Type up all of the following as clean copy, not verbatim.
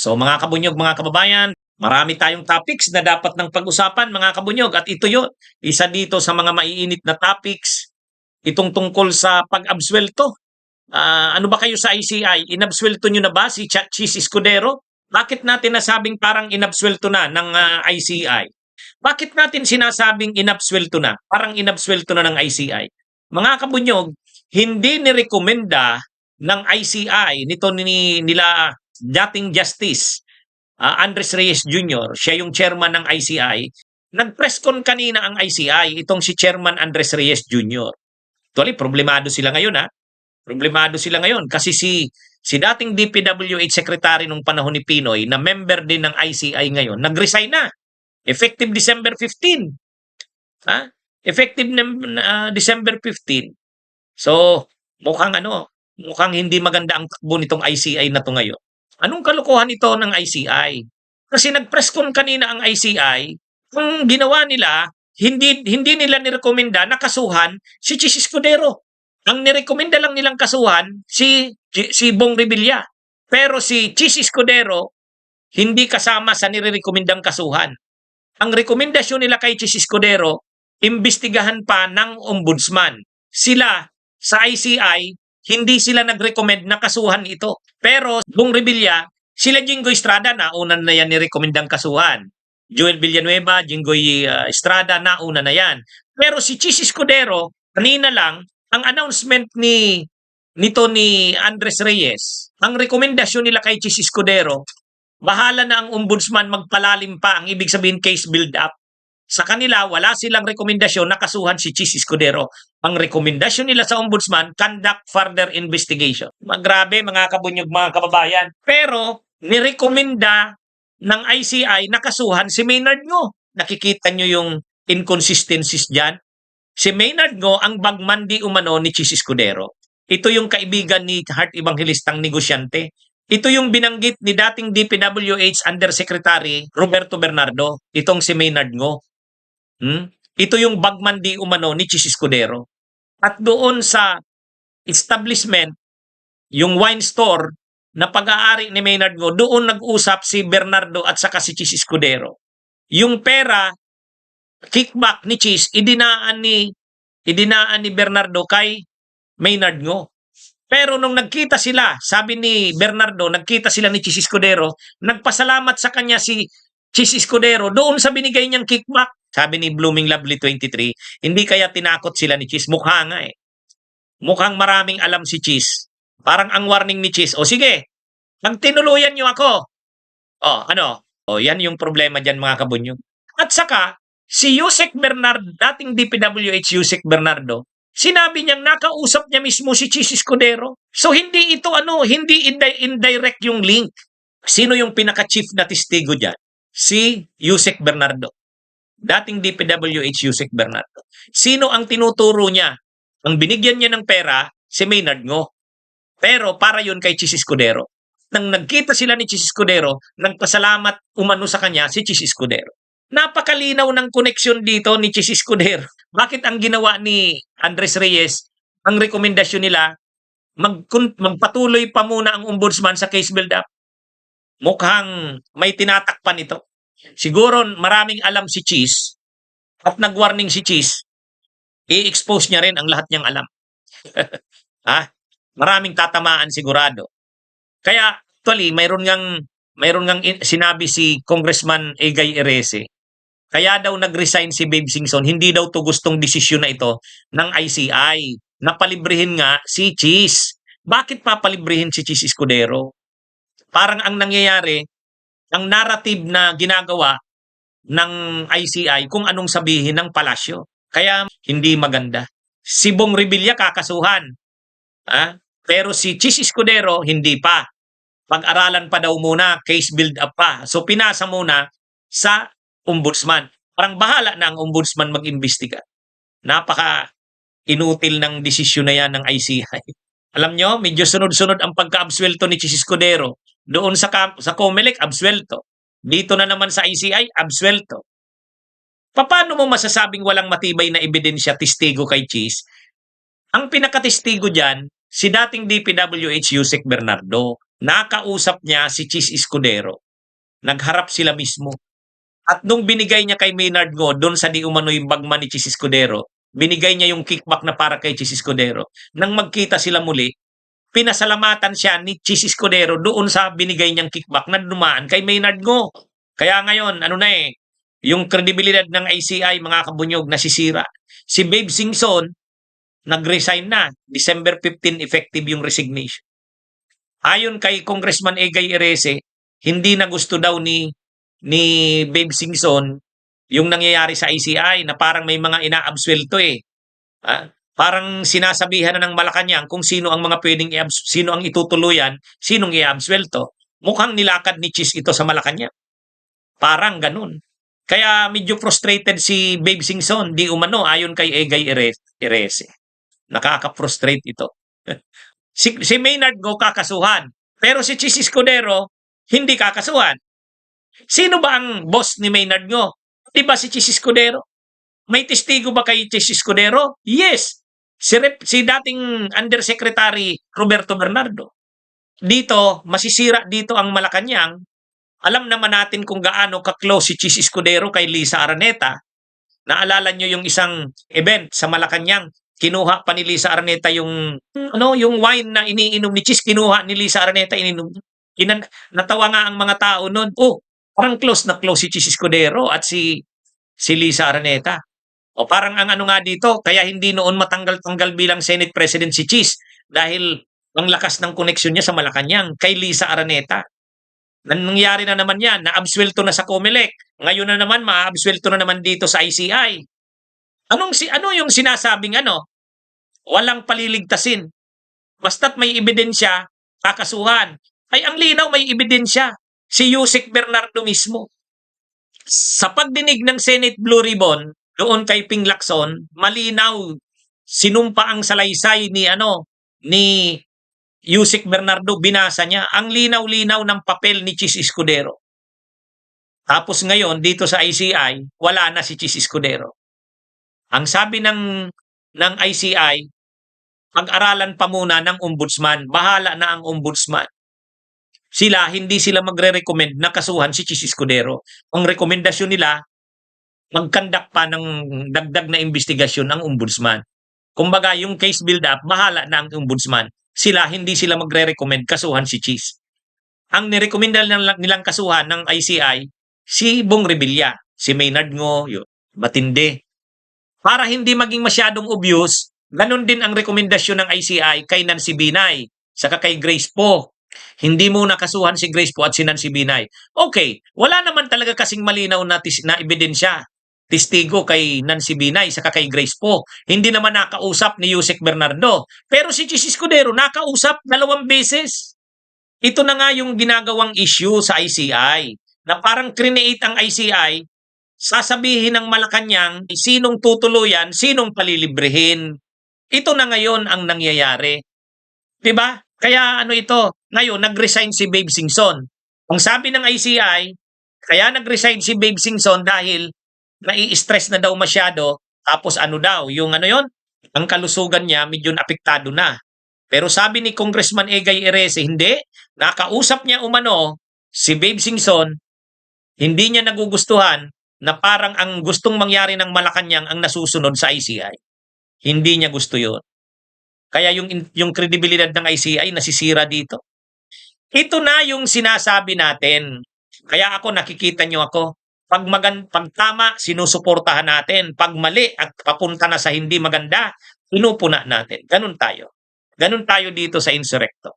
So mga kabunyog, mga kababayan, marami tayong topics na dapat ng pag-usapan mga kabunyog at ito yun, isa dito sa mga maiinit na topics, itong tungkol sa pag-absuelto. Ano ba kayo sa ICI? Inabsuelto nyo na ba si Chis Escudero? Bakit natin nasabing parang inabsuelto na ng ICI? Bakit natin sinasabing inabsuelto na? Parang inabsuelto na ng ICI. Mga kabunyog, hindi nirekomenda ng ICI nila dating Justice Andres Reyes Jr., siya yung chairman ng ICI. Nag-press con kanina ang ICI, itong si Chairman Andres Reyes Jr. Actually, problemado sila ngayon Problemado sila ngayon kasi si dating DPWH Secretary nung panahon ni Pinoy na member din ng ICI ngayon, nag-resign na. Effective December 15. Effective December 15. So, mukhang hindi maganda ang takbo nitong ICI na to ngayon. Anong kalokohan ito ng ICI? Kasi nag-press con kanina ang ICI, kung ginawa nila, hindi nila nirekomenda na kasuhan si Chis Escudero. Ang nirekomenda lang nilang kasuhan si Bong Revilla. Pero si Chis Escudero hindi kasama sa nirekomendang kasuhan. Ang rekomendasyon nila kay Chis Escudero, imbestigahan pa ng ombudsman. Sila sa ICI, hindi sila nag-recommend na kasuhan ito. Pero Bong Revilla, sila Jinggoy Estrada nauna na yan nirekomendang kasuhan. Joel Villanueva, Jinggoy Estrada nauna na yan. Pero si Chis Escudero, kanina lang, ang announcement ni Andres Reyes, ang rekomendasyon nila kay Chis Escudero, bahala na ang ombudsman magpalalim pa, ang ibig sabihin case build-up. Sa kanila, wala silang rekomendasyon na kasuhan si Chis Escudero. Ang rekomendasyon nila sa ombudsman, conduct further investigation. Grabe mga kabunyog, mga kababayan. Pero, nirekomenda ng ICI na kasuhan si Maynard Ngo. Nakikita nyo yung inconsistencies dyan. Si Maynard Ngo ang bagman di umano ni Chis Escudero. Ito yung kaibigan ni Heart Evangelistang negosyante. Ito yung binanggit ni dating DPWH Undersecretary Roberto Bernardo. Itong si Maynard Ngo. Ito yung bagman di umano ni Chis Escudero. At doon sa establishment, yung wine store na pag-aari ni Maynard Ngo, doon nag-usap si Bernardo at saka si Chis Escudero. Yung pera, kickback ni Chis, idinaan ni Bernardo kay Maynard Ngo. Pero nung nagkita sila, sabi ni Bernardo, nagkita sila ni Chis Escudero, nagpasalamat sa kanya si Chis Escudero doon sa binigay niyang kickback. Sabi ni Blooming Lovely 23, hindi kaya tinakot sila ni Chis. Mukha nga Mukhang maraming alam si Chis. Parang ang warning ni Chis, o sige, magtinuluyan niyo ako. Yan yung problema dyan mga kabunyog. At saka, si Yusek Bernardo, dating DPWH Yusek Bernardo, sinabi niyang nakausap niya mismo si Chis Escudero. So hindi ito hindi indirect yung link. Sino yung pinaka-chief na testigo dyan? Si Yusek Bernardo. Dating DPWH Yusek Bernardo. Sino ang tinuturo niya? Ang binigyan niya ng pera, si Maynard Ngo. Pero para yun kay Chis Escudero. Nang nagkita sila ni Chis Escudero, nagpasalamat umano sa kanya si Chis Escudero. Napakalinaw ng koneksyon dito ni Chis Escudero. Bakit ang ginawa ni Andres Reyes, ang rekomendasyon nila, magpatuloy pa muna ang ombudsman sa case build-up? Mukhang may tinatakpan ito. Siguro maraming alam si Chis at nag-warning si Chis, i-expose niya rin ang lahat niyang alam. Maraming tatamaan sigurado. Kaya actually mayroon ngang sinabi si Congressman Egay Erese. Kaya daw nag-resign si Babe Singson, hindi daw to gustong desisyon na ito ng ICI. Napalibrihin nga si Chis. Bakit papalibrihin si Chis Escudero? Parang ang nangyayari, ang narrative na ginagawa ng ICI kung anong sabihin ng palasyo. Kaya hindi maganda. Si Bong Revilla kakasuhan. Pero si Chis Escudero hindi pa. Pag-aralan pa daw muna, case build-up pa. So pinasa muna sa ombudsman. Parang bahala na ang ombudsman mag-imbestiga. Napaka-inutil ng desisyon na yan ng ICI. Alam nyo, medyo sunod-sunod ang pagka-absuelto ni Chis Escudero. Doon sa COMELEC, absuelto. Dito na naman sa ICI, absuelto. Paano mo masasabing walang matibay na ebidensya testigo kay Chis? Ang pinakatestigo dyan, si dating DPWH Yusek Bernardo. nakausap niya si Chis Escudero. Nagharap sila mismo. At nung binigay niya kay Maynard Ngo doon sa di umano'y bagma ni Chis Escudero, binigay niya yung kickback na para kay Chis Escudero. Nang magkita sila muli, pinasalamatan siya ni Chis Escudero doon sa binigay niyang kickback na dumaan kay Maynard Ngo. Kaya ngayon, ano na yung kredibilidad ng ICI, mga kabunyog, nasisira. Si Babe Singson, nag-resign na. December 15 effective yung resignation. Ayon kay Congressman Egay Erese, hindi na gusto daw ni Babe Singson yung nangyayari sa ICI na parang may mga inaabsuelto eh. Parang sinasabihan na ng Malacanang kung sino ang mga pwedeng sino ang itutuluyan, sinong iabsuelto. Mukhang nilakad ni Chis ito sa Malacanang. Parang ganun. Kaya medyo frustrated si Babe Singson, di umano ayon kay Egay Erese. Nakaka-frustrate ito. Si Maynard Ngo kakasuhan. Pero si Chis Escudero, hindi kakasuhan. Sino ba ang boss ni Maynard Ngo? Di ba si Chis Escudero? May testigo ba kay Chis Escudero? Yes. Si dating Undersecretary Roberto Bernardo. Dito, masisira dito ang Malacanang. Alam naman natin kung gaano ka-close si Chis Escudero kay Lisa Araneta. Naalala nyo yung isang event sa Malacanang. Kinuha pa ni Lisa Araneta yung wine na iniinom ni Chis, kinuha ni Lisa Araneta, ininom. Natawa nga ang mga tao noon. Oh, parang close na close si Chis Escudero at si Lisa Araneta. O parang ang ano nga dito, kaya hindi noon matanggal-tanggal bilang Senate President si Chis dahil ang lakas ng koneksyon niya sa Malacanang kay Lisa Araneta. Nangyari na naman yan, na-absuelto na sa COMELEC. Ngayon na naman, ma-absuelto na naman dito sa ICI. Ano yung sinasabing walang paliligtasin. Basta't may ebidensya, kakasuhan. Ay ang linaw, may ebidensya. Si Yusek Bernardo mismo. Sa pagdinig ng Senate Blue Ribbon, doon kay Ping Lacson, malinaw, sinumpa ang salaysay ni Yusek Bernardo, binasa niya. Ang linaw-linaw ng papel ni Chis Escudero. Tapos ngayon, dito sa ICI, wala na si Chis Escudero. Ang sabi ng ICI, pag-aralan pa muna ng ombudsman. Bahala na ang ombudsman. Hindi sila magre-recommend na kasuhan si Chis Escudero. Ang rekomendasyon nila, mag-conduct pa ng dagdag na investigasyon ang ombudsman. Kumbaga, yung case build-up, bahala na ang ombudsman. Hindi sila magre-recommend kasuhan si Chis. Ang nirekomenda nilang kasuhan ng ICI, si Bong Revilla, si Maynard Ngo, matindi. Para hindi maging masyadong obvious, ganun din ang rekomendasyon ng ICI kay Nancy Binay, saka kay Grace Poe. Hindi muna kasuhan si Grace Poe at si Nancy Binay. Okay, wala naman talaga kasing malinaw na ebidensya. Testigo kay Nancy Binay, saka kay Grace Poe. Hindi naman nakausap ni Yusek Bernardo. Pero si Chis Escudero, nakausap 2 beses. Ito na nga yung ginagawang issue sa ICI, na parang create ang ICI, sasabihin ng Malacanang, sinong tutuluyan, sinong palilibrehin. Ito na ngayon ang nangyayari. Diba? Kaya ito, ngayon nag-resign si Babe Singson. Ang sabi ng ICI, kaya nag-resign si Babe Singson dahil nai-stress na daw masyado, tapos yung ang kalusugan niya medyo apektado na. Pero sabi ni Congressman Egay Erese, hindi, nakausap niya si Babe Singson, hindi niya nagugustuhan na parang ang gustong mangyari ng Malacanang ang nasusunod sa ICI. Hindi niya gusto yun. Kaya yung kredibilidad ng ICI nasisira dito. Ito na yung sinasabi natin. Kaya nakikita nyo ako, pag tama, sinusuportahan natin. Pag mali at papunta na sa hindi maganda, pinupuna natin. Ganun tayo. Ganun tayo dito sa Insurrecto.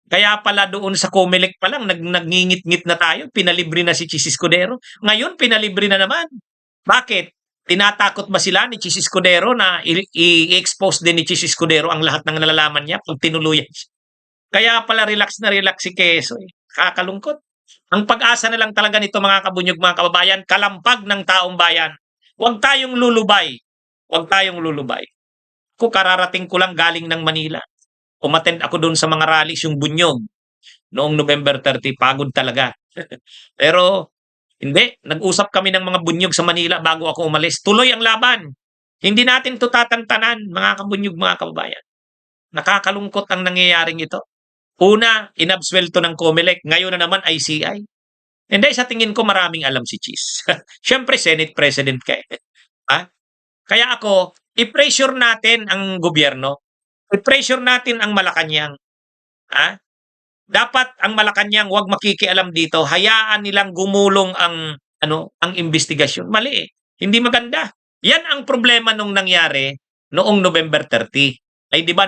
Kaya pala doon sa COMELEC pa lang, nagngingit-ngit na tayo, pinalibre na si Chis Escudero. Ngayon, pinalibre na naman. Bakit? Tinatakot ba sila ni Chis Escudero na i-expose din ni Chis Escudero ang lahat ng nalalaman niya pag tinuluyan siya? Kaya pala relax na relax si Quezon. Kakalungkot. Ang pag-asa na lang talaga nito mga kabunyog, mga kababayan, kalampag ng taong bayan. Huwag tayong lulubay. Huwag tayong lulubay. Kararating ko lang galing ng Manila. Umattend ako doon sa mga rallies, yung Bunyog. Noong November 30, pagod talaga. Pero, hindi. Nag-usap kami ng mga Bunyog sa Manila bago ako umalis. Tuloy ang laban. Hindi natin ito tatantanan, mga kabunyog, mga kababayan. Nakakalungkot ang nangyayaring ito. Una, inabsuelto ng COMELEC, ngayon na naman ICI. Hindi, sa tingin ko maraming alam si Cheese. Siyempre, Senate President ka eh. Ha? Kaya ako, i-pressure natin ang gobyerno, i-pressure natin ang Malacanang. Ha? Dapat ang Malacanang wag makikialam dito, hayaan nilang gumulong ang investigasyon. Mali eh. Hindi maganda. Yan ang problema nung nangyari noong November 30. Ay di ba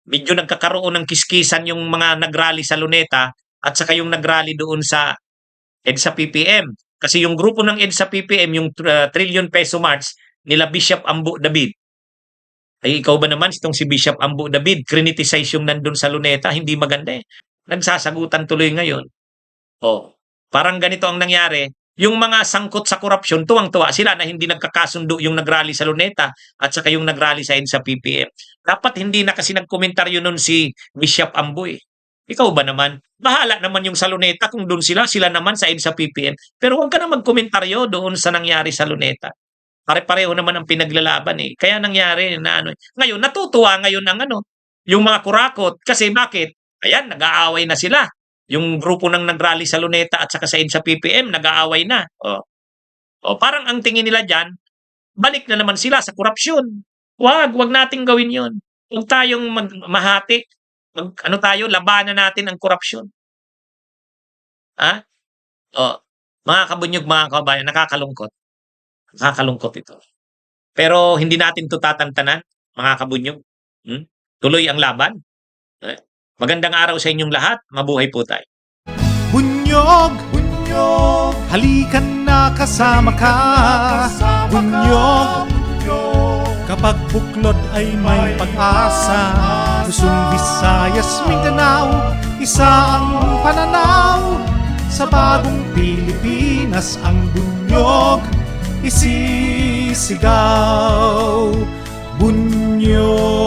medyo nagkakaroon ng kiskisan yung mga nagrally sa Luneta at saka yung nagrally doon sa EDSA PPM. Kasi yung grupo ng EDSA PPM, yung trillion peso march nila Bishop Ambo David. Ay ikaw ba naman itong si Bishop Ambo David, criticize yung nandun sa Luneta, hindi maganda eh. Nagsasagutan tuloy ngayon. Oh, parang ganito ang nangyari. Yung mga sangkot sa korupsyon, tuwang-tuwa sila na hindi nagkakasundo yung nagrally sa Luneta at saka yung nagrally sa EDSA PPM. Dapat hindi na kasi nagkomentaryo nun si Bishop Ambo eh. Ikaw ba naman? Bahala naman yung sa Luneta kung doon sila naman sa EDSA PPM. Pero huwag ka na magkomentaryo doon sa nangyari sa Luneta. Pare-pareho naman ang pinaglalaban eh. Kaya nangyari na ano. Ngayon, natutuwa ngayon ang yung mga kurakot. Kasi bakit? Ayan, nag-aaway na sila. Yung grupo ng nagrally sa Luneta at saka sa EDSA PPM, nag-aaway na. Parang ang tingin nila dyan, balik na naman sila sa korupsyon. Wag nating gawin yun. Huwag tayong mahati. Labanan natin ang korupsyon. Ha? Mga kabunyog, mga kabayan, nakakalungkot. Nakakalungkot ito. Pero hindi natin ito tatantanan, mga kabunyog. Tuloy ang laban. Magandang araw sa inyong lahat. Mabuhay po tayo. Bunyog, bunyog, halikan na kasama ka. Bunyog, kapag buklod ay may pag-asa. Luzon, Visayas, Mindanao, isa ang pananaw. Sa bagong Pilipinas ang bunyog isisigaw. Bunyog,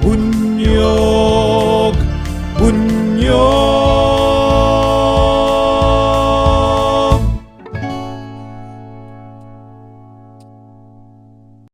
bunyog.